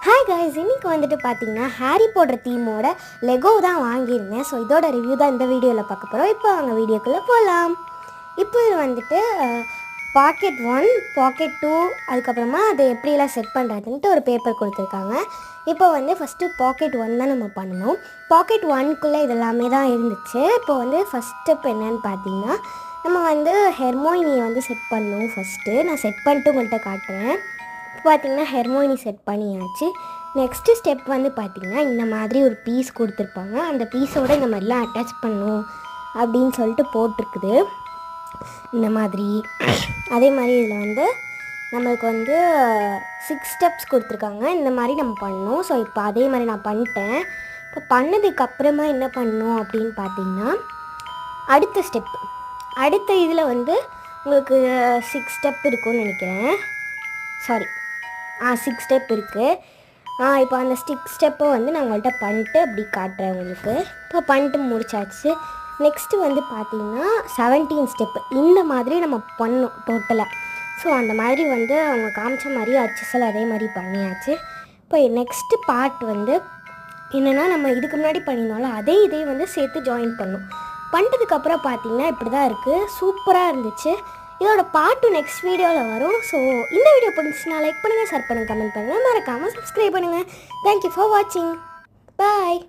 Hi guys, இன்றைக்கி வந்துட்டு பார்த்தீங்கன்னா ஹாரி பாட்டர் தீமோட லெகோ தான் வாங்கியிருந்தேன். ஸோ இதோட ரிவ்யூ தான் இந்த வீடியோவில் பார்க்க போகிறோம். இப்போ அவங்க வீடியோக்குள்ளே போகலாம். இப்போ இது வந்துட்டு பாக்கெட் 1, பாக்கெட் 2, அதுக்கப்புறமா அதை எப்படியெல்லாம் செட் பண்ணுறதுன்ட்டு ஒரு பேப்பர் கொடுத்துருக்காங்க. இப்போ வந்து ஃபஸ்ட்டு பாக்கெட் 1 தான் நம்ம பண்ணணும். பாக்கெட் 1க்குள்ளே இதெல்லாமே தான் இருந்துச்சு. இப்போ வந்து ஃபஸ்ட் ஸ்டெப் என்னன்னு பார்த்தீங்கன்னா, நம்ம வந்து ஹெர்மோயினியை வந்து செட் பண்ணணும். ஃபஸ்ட்டு நான் செட் பண்ணிட்டு உங்கள்கிட்ட காட்டுறேன். இப்போ பார்த்திங்கன்னா ஹெர்மோயினி செட் பண்ணியாச்சு. நெக்ஸ்ட்டு ஸ்டெப் வந்து பார்த்திங்கன்னா இந்த மாதிரி ஒரு பீஸ் கொடுத்துருப்பாங்க. அந்த பீஸோடு இந்த மாதிரிலாம் அட்டாச் பண்ணணும் அப்படின்னு சொல்லிட்டு போட்டிருக்குது இந்த மாதிரி. அதே மாதிரி இதில் வந்து நம்மளுக்கு வந்து 6 ஸ்டெப்ஸ் கொடுத்துருக்காங்க. இந்த மாதிரி நம்ம பண்ணணும். ஸோ இப்போ அதே மாதிரி நான் பண்ணிட்டேன். இப்போ பண்ணதுக்கப்புறமா என்ன பண்ணணும் அப்படின்னு பார்த்திங்கன்னா, அடுத்த ஸ்டெப் அடுத்த இதில் வந்து உங்களுக்கு 6 ஸ்டெப் இருக்கும்னு நினைக்கிறேன். சாரி 6 ஸ்டெப் இருக்குது. இப்போ அந்த 6 ஸ்டெப்பை வந்து நான் உங்கள்கிட்ட பண்ணிட்டு அப்படி காட்டுறேன் உங்களுக்கு. இப்போ பண்ணிட்டு முடிச்சாச்சு. நெக்ஸ்ட்டு வந்து பார்த்திங்கன்னா 17 ஸ்டெப்பு இந்த மாதிரி நம்ம பண்ணணும் டோட்டலாக. ஸோ அந்த மாதிரி வந்து அவங்க காமிச்ச மாதிரி அச்சசல் அதே மாதிரி பண்ணியாச்சு. இப்போ நெக்ஸ்ட்டு பார்ட் வந்து என்னென்னா, நம்ம இதுக்கு முன்னாடி பண்ணியிருந்தாலும் இதே வந்து சேர்த்து ஜாயின் பண்ணணும். பண்ணிட்டதுக்கப்புறம் பார்த்திங்கன்னா இப்படி தான் இருக்குது. சூப்பராக இருந்துச்சு. இதோட பார்ட் 2 நெக்ஸ்ட் வீடியோவில் வரும். ஸோ இந்த வீடியோ பிடிச்சிச்சுன்னா லைக் பண்ணுங்கள், ஷேர் பண்ணுங்கள், கமெண்ட் பண்ணுங்கள், மறக்காமல் சப்ஸ்கிரைப் பண்ணுங்கள். தேங்க்யூ ஃபார் வாட்சிங். பாய்.